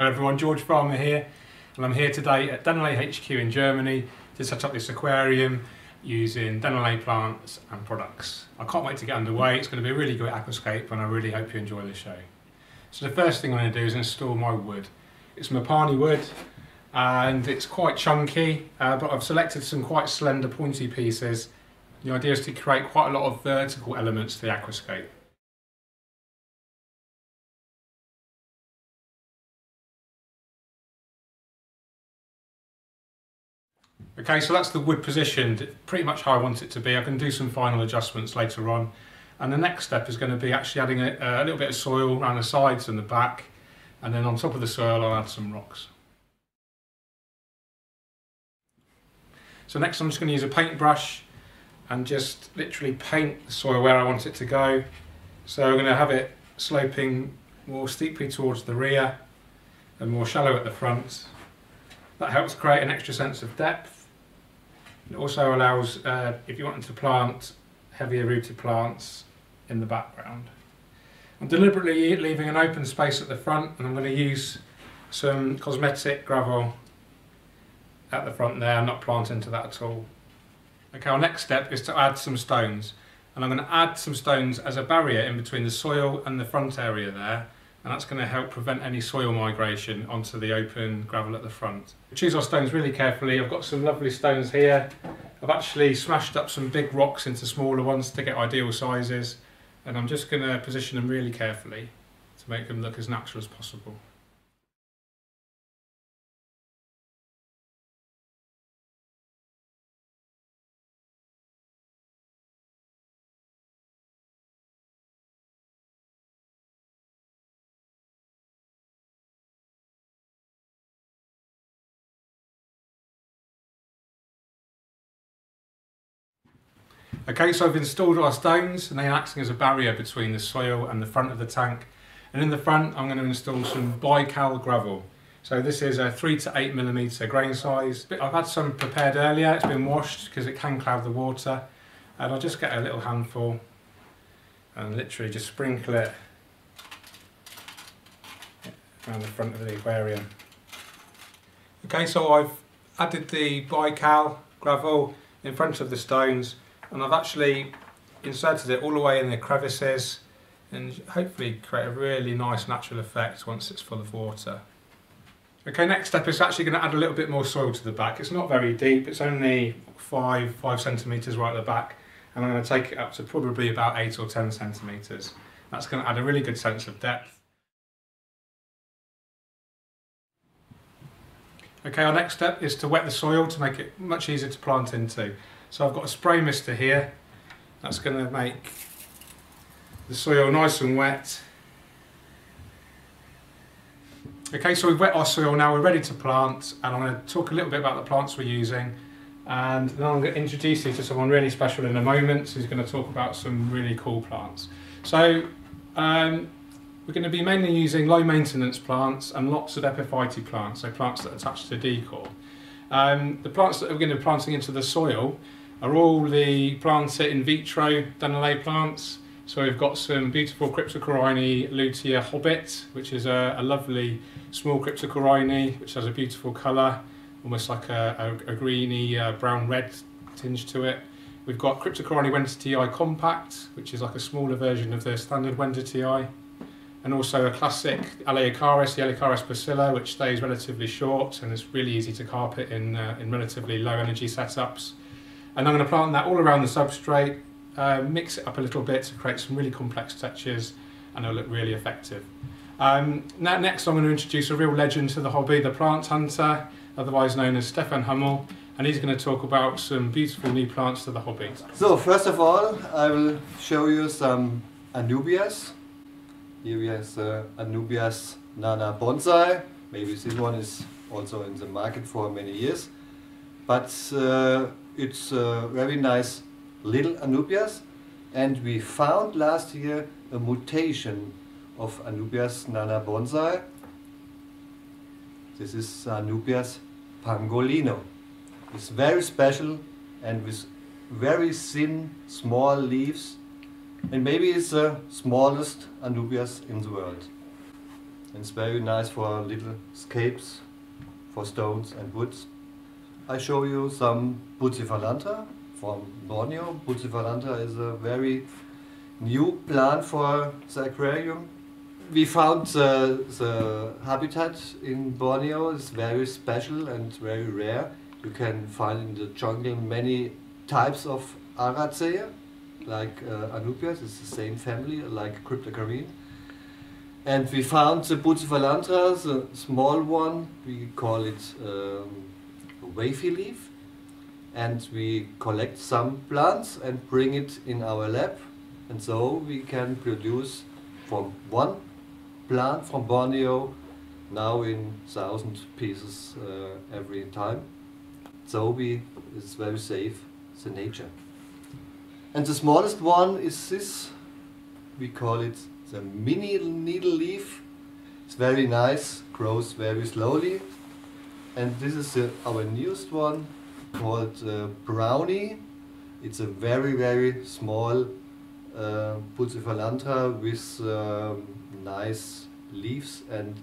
everyone, George Farmer here, and I'm here today at Dennerle HQ in Germany to set up this aquarium using Dennerle plants and products. I can't wait to get underway. It's going to be a really good aquascape and I really hope you enjoy the show. So the first thing I'm going to do is install my wood. It's Mapani wood and it's quite chunky, but I've selected some quite slender pointy pieces. The idea is to create quite a lot of vertical elements to the aquascape. Okay, so that's the wood positioned pretty much how I want it to be. I can do some final adjustments later on. And the next step is going to be actually adding a little bit of soil around the sides and the back. And then on top of the soil I'll add some rocks. So next I'm just going to use a paintbrush and just literally paint the soil where I want it to go. So I'm going to have it sloping more steeply towards the rear and more shallow at the front. That helps create an extra sense of depth. It also allows, if you wanted to plant heavier rooted plants in the background. I'm deliberately leaving an open space at the front and I'm going to use some cosmetic gravel at the front there. I'm not planting to that at all. Okay, our next step is to add some stones. And I'm going to add some stones as a barrier in between the soil and the front area there. And that's going to help prevent any soil migration onto the open gravel at the front. We choose our stones really carefully. I've got some lovely stones here. I've actually smashed up some big rocks into smaller ones to get ideal sizes, and I'm just going to position them really carefully to make them look as natural as possible. Okay, so I've installed our stones and they're acting as a barrier between the soil and the front of the tank. And in the front I'm going to install some bical gravel. So this is a 3 to 8 millimeter grain size. I've had some prepared earlier, it's been washed because it can cloud the water. And I'll just get a little handful and literally just sprinkle it around the front of the aquarium. Okay, so I've added the bical gravel in front of the stones. And I've actually inserted it all the way in the crevices and hopefully create a really nice natural effect once it's full of water. Okay, next step is actually going to add a little bit more soil to the back. It's not very deep, it's only 5 centimetres right at the back, and I'm going to take it up to probably about 8 or 10 centimetres. That's going to add a really good sense of depth. Okay, our next step is to wet the soil to make it much easier to plant into. So I've got a spray mister here. That's going to make the soil nice and wet. Okay, so we've wet our soil now, we're ready to plant, and I'm going to talk a little bit about the plants we're using, and then I'm going to introduce you to someone really special in a moment who's going to talk about some really cool plants. So we're going to be mainly using low maintenance plants and lots of epiphyte plants, so plants that attach to decor. The plants that we're going to be planting into the soil are all the planted in vitro Dennerle plants. So we've got some beautiful Cryptocorini lutea hobbit, which is a lovely small Cryptocorini which has a beautiful colour, almost like a greeny brown-red tinge to it. We've got Cryptocorini wendetii compact, which is like a smaller version of the standard wendetii. And also a classic Eleocharis, the Eleocharis pusilla, which stays relatively short and is really easy to carpet in relatively low energy setups. And I'm going to plant that all around the substrate, mix it up a little bit to create some really complex textures, and it'll look really effective. Next I'm going to introduce a real legend to the hobby, the plant hunter, otherwise known as Stefan Hummel, and he's going to talk about some beautiful new plants to the hobby. So first of all I will show you some Anubias. Here we have Anubias Nana Bonsai. Maybe this one is also in the market for many years. But it's a very nice little Anubias. And we found last year a mutation of Anubias Nana Bonsai. This is Anubias Pangolino. It's very special and with very thin, small leaves. And maybe it's the smallest Anubias in the world. and it's very nice for little scapes, for stones and woods. I show you some Bucephalandra from Borneo. Bucephalandra is a very new plant for the aquarium. We found the habitat in Borneo is very special and very rare. You can find in the jungle many types of Araceae, like Anubias, it's the same family, like cryptocarine. And we found the Bucephalandra, the small one, we call it wavy leaf. And we collect some plants and bring it in our lab. And so we can produce from one plant from Borneo now in 1,000 pieces every time. So it's very safe, the nature. And the smallest one is this, we call it the mini needle leaf. It's very nice, grows very slowly. And this is our newest one called Brownie. It's a very, very small Bucephalandra with nice leaves and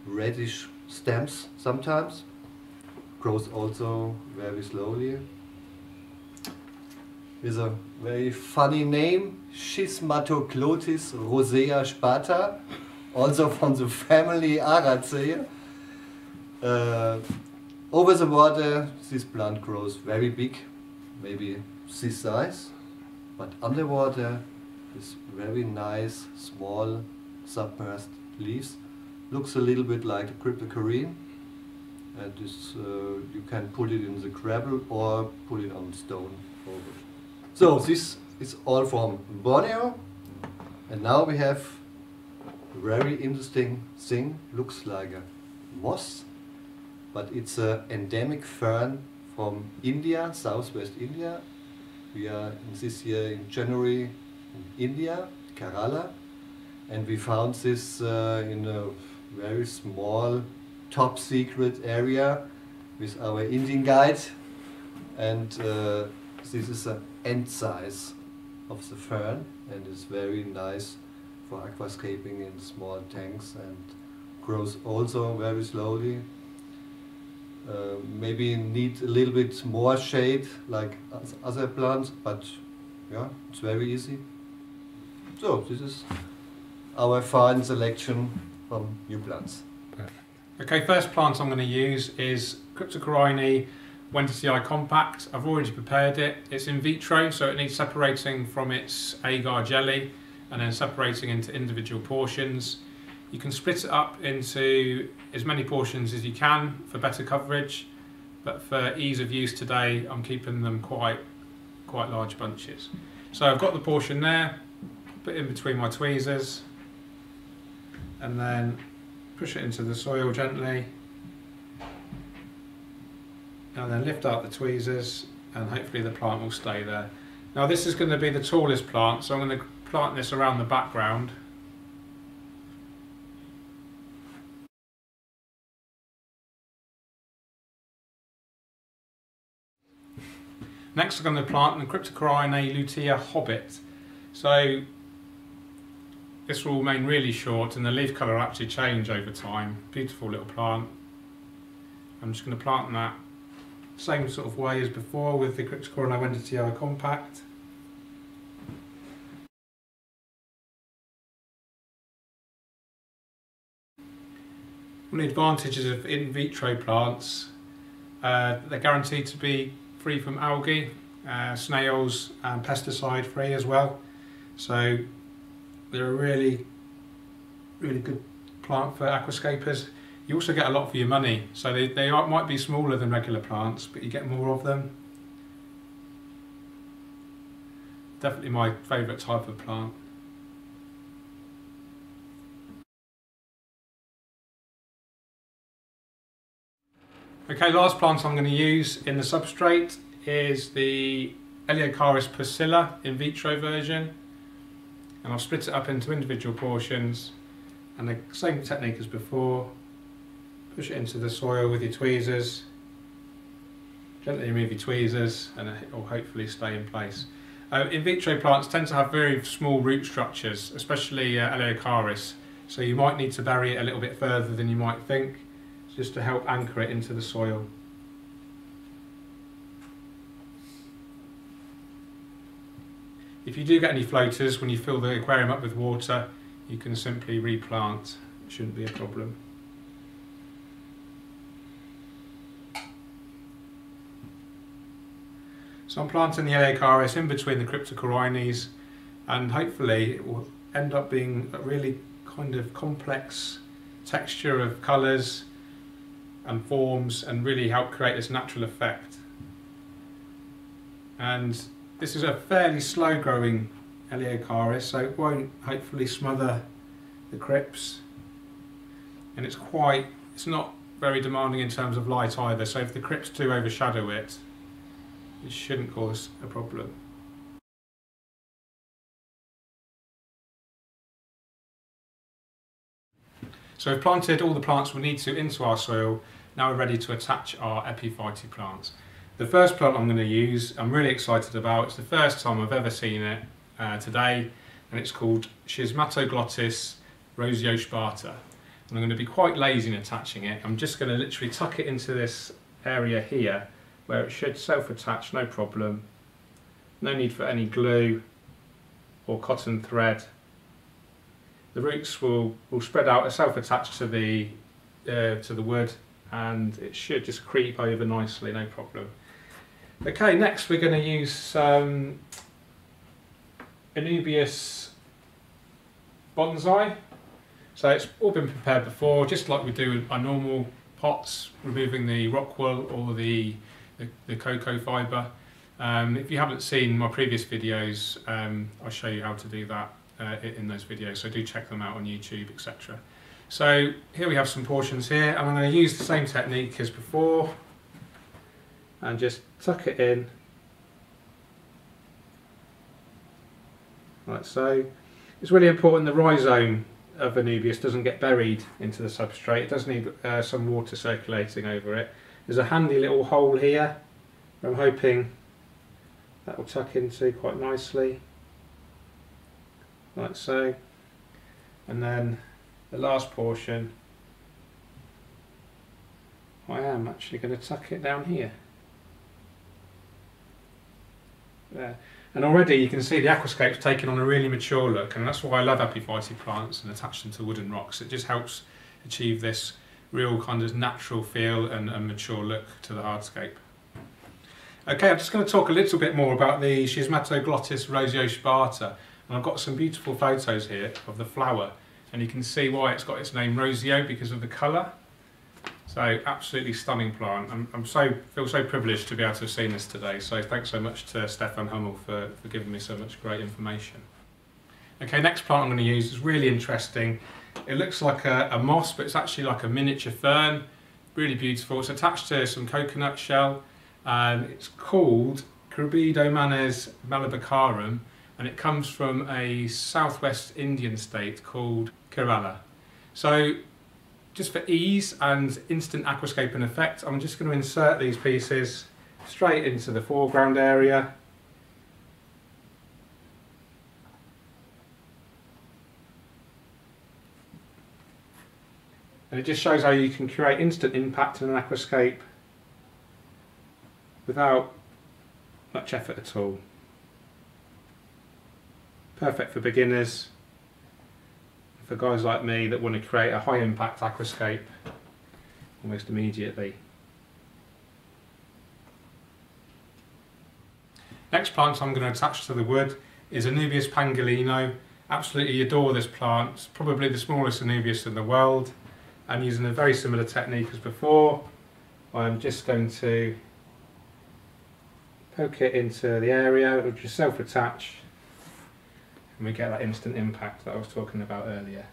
reddish stems sometimes. Grows also very slowly. With a very funny name, Schismatoglottis roseaspatha, also from the family Araceae. Over the water, this plant grows very big, maybe this size, but underwater, is very nice, small, submerged leaves. Looks a little bit like a cryptocarine, and this, you can put it in the gravel or put it on stone over. So this is all from Borneo, and now we have a very interesting thing. Looks like a moss, but it's an endemic fern from India, southwest India. We are this year in January in India, Kerala, and we found this in a very small, top secret area with our Indian guide, and this is an end size of the fern, and it's very nice for aquascaping in small tanks and grows also very slowly. Maybe need a little bit more shade like other plants, but yeah, it's very easy. So this is our fine selection from new plants. Okay, first plant I'm going to use is Cryptocarine Wendertii compact. I've already prepared it. It's in vitro, so it needs separating from its agar jelly and then separating into individual portions. You can split it up into as many portions as you can for better coverage, but for ease of use today I'm keeping them quite large bunches. So I've got the portion there, put it in between my tweezers, and then push it into the soil gently, and then lift out the tweezers, and hopefully the plant will stay there. Now this is going to be the tallest plant, so I'm going to plant this around the background. Next I'm going to plant the Cryptocarine lutea hobbit. So this will remain really short and the leaf colour will actually change over time. Beautiful little plant. I'm just going to plant that same sort of way as before with the Cryptocarine Wendertii compact. One of the advantages of in vitro plants, they're guaranteed to be free from algae, snails and pesticide free as well. So they're a really good plant for aquascapers. You also get a lot for your money. So they might be smaller than regular plants, but you get more of them. Definitely my favourite type of plant. Okay, last plant I'm going to use in the substrate is the Eleocharis pusilla in vitro version, and I'll split it up into individual portions, and the same technique as before. Push it into the soil with your tweezers, gently remove your tweezers, and it will hopefully stay in place. In vitro plants tend to have very small root structures, especially Eleocharis, so you might need to bury it a little bit further than you might think, just to help anchor it into the soil. If you do get any floaters when you fill the aquarium up with water, you can simply replant. It shouldn't be a problem. So I'm planting the Eleocharis in between the cryptocorynes, and hopefully it will end up being a really kind of complex texture of colours and forms, and really help create this natural effect. And this is a fairly slow growing Eleocharis, so it won't hopefully smother the crypts, and it's not very demanding in terms of light either, so if the crypts do overshadow it, it shouldn't cause a problem. So we've planted all the plants we need to into our soil. Now we're ready to attach our epiphyte plants. The first plant I'm going to use, I'm really excited about. It's the first time I've ever seen it today, and it's called Schismatoglottis roseaspatha. And I'm going to be quite lazy in attaching it. I'm just going to literally tuck it into this area here, where it should self-attach, no problem. No need for any glue or cotton thread. The roots will spread out, self-attach to the wood, and it should just creep over nicely, no problem. Okay, next we're going to use some Anubias bonsai. So it's all been prepared before, just like we do with our normal pots, removing the rock wool or the cocoa fibre. If you haven't seen my previous videos, I'll show you how to do that in those videos, so do check them out on YouTube, etc. So here we have some portions here, and I'm going to use the same technique as before and just tuck it in like so. It's really important the rhizome of Anubias doesn't get buried into the substrate. It does need some water circulating over it. There's a handy little hole here I'm hoping that will tuck into quite nicely, like so. And then the last portion, I am actually going to tuck it down here. There. And already you can see the aquascape's taken on a really mature look, and that's why I love epiphyte plants and attach them to wooden rocks. It just helps achieve this real kind of natural feel and mature look to the hardscape. Okay, I'm just going to talk a little bit more about the Schismatoglottis roseaspatha, and I've got some beautiful photos here of the flower, and you can see why it's got its name Roseo, because of the colour. So absolutely stunning plant. Feel so privileged to be able to have seen this today, so thanks so much to Stefan Hummel for giving me so much great information. Okay, next plant I'm going to use is really interesting. It looks like a moss, but it's actually like a miniature fern. Really beautiful. It's attached to some coconut shell. It's called Carbidomanes malabacarum, and it comes from a southwest Indian state called Kerala. So just for ease and instant aquascaping effect, I'm just going to insert these pieces straight into the foreground area. And it just shows how you can create instant impact in an aquascape without much effort at all. Perfect for beginners, for guys like me that want to create a high impact aquascape almost immediately. Next plant I'm going to attach to the wood is Anubias Pangolino. Absolutely adore this plant. It's probably the smallest Anubias in the world, and using a very similar technique as before, I'm just going to poke it into the area, it'll just self-attach, and we get that instant impact that I was talking about earlier.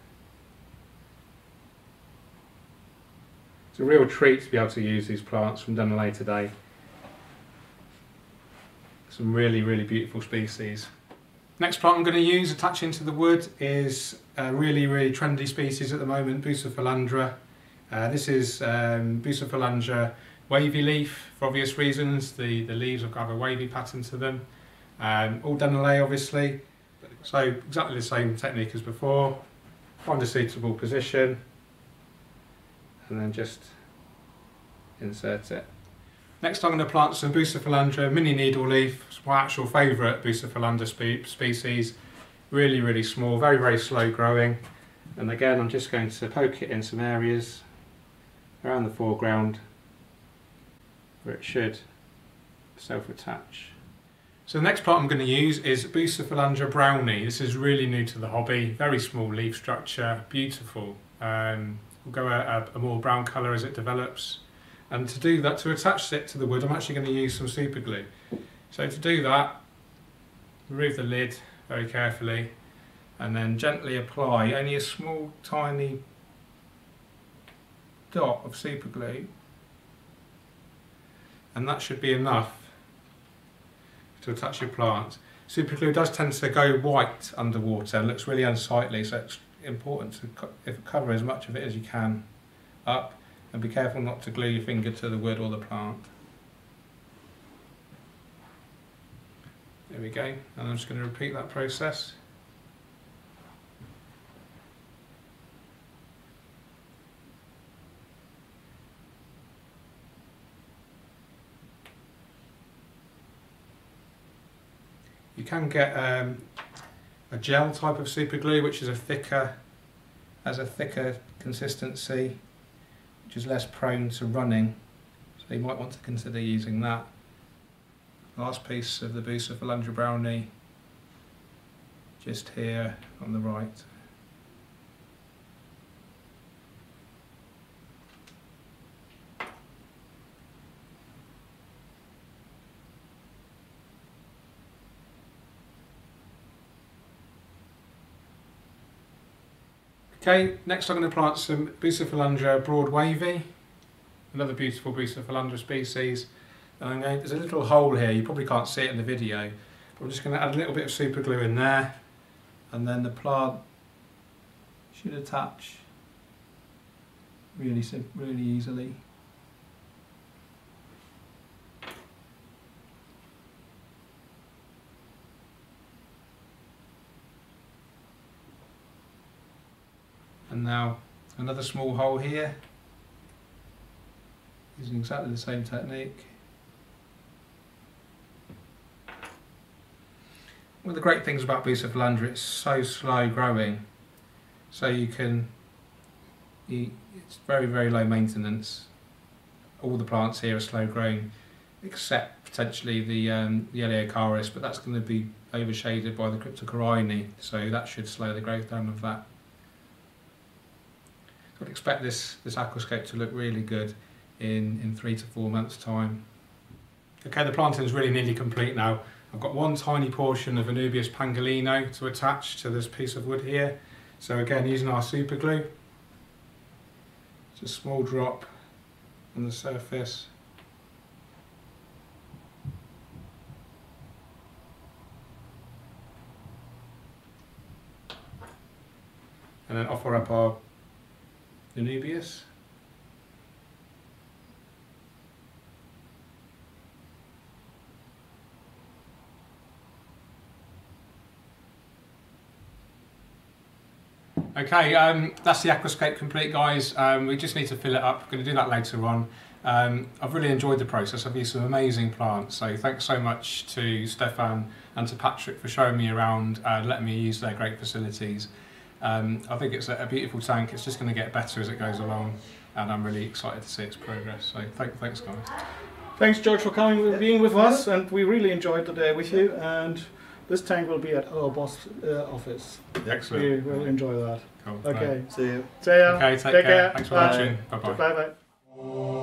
It's a real treat to be able to use these plants from Dennerle today. Some really, really beautiful species. Next plant I'm going to use attaching to the wood is a really, really trendy species at the moment, Bucephalandra. This is Bucephalandra wavy leaf, for obvious reasons. The leaves have a wavy pattern to them. All Dennerle obviously. So exactly the same technique as before. find a suitable position and then just insert it. Next I'm going to plant some Bucephalandra mini needle leaf. It's my actual favourite Bucephalandra species. Really small, very slow growing. And again I'm just going to poke it in some areas around the foreground where it should self-attach. So the next plant I'm going to use is Bucephalandra Brownie. This is really new to the hobby, very small leaf structure, beautiful. We'll go a more brown colour as it develops. And to do that, to attach it to the wood, I'm actually going to use some super glue. So to do that, remove the lid very carefully and then gently apply only a small tiny dot of super glue, and that should be enough to attach your plant. Super glue does tend to go white underwater and looks really unsightly, so it's important to cover as much of it as you can up, and be careful not to glue your finger to the wood or the plant. There we go, and I'm just going to repeat that process. You can get a gel type of super glue, which is has a thicker consistency, which is less prone to running, so you might want to consider using that. Last piece of the Bucephalandra Brownie, just here on the right. Okay, next I'm going to plant some Bucephalandra Broad Wavy, another beautiful Bucephalandra species. And there's a little hole here, you probably can't see it in the video, but I'm just going to add a little bit of super glue in there, and then the plant should attach really easily. And now another small hole here, using exactly the same technique. One of the great things about Bucephalandra, it's so slow growing, so it's very low maintenance. All the plants here are slow growing, except potentially the Eleocharis, but that's going to be overshaded by the Cryptocorini, so that should slow the growth down of that. I'd expect this aquascape to look really good in 3 to 4 months' time. Okay, the planting is really nearly complete now. I've got one tiny portion of Anubias Pangolino to attach to this piece of wood here. So again, using our super glue, just a small drop on the surface. And then offer up our Anubias. Okay, that's the aquascape complete, guys. We just need to fill it up. We're going to do that later on. I've really enjoyed the process. I've used some amazing plants, so thanks so much to Stefan and to Patrick for showing me around and letting me use their great facilities. I think it's a beautiful tank. It's just going to get better as it goes along, and I'm really excited to see its progress. So thanks, guys. Thanks, George, for being with us, and we really enjoyed the day with you. And this tank will be at our boss office. Excellent. We will enjoy that. Cool. Okay. See you. See ya. Okay, take care. Thanks for watching. Bye bye. Bye bye.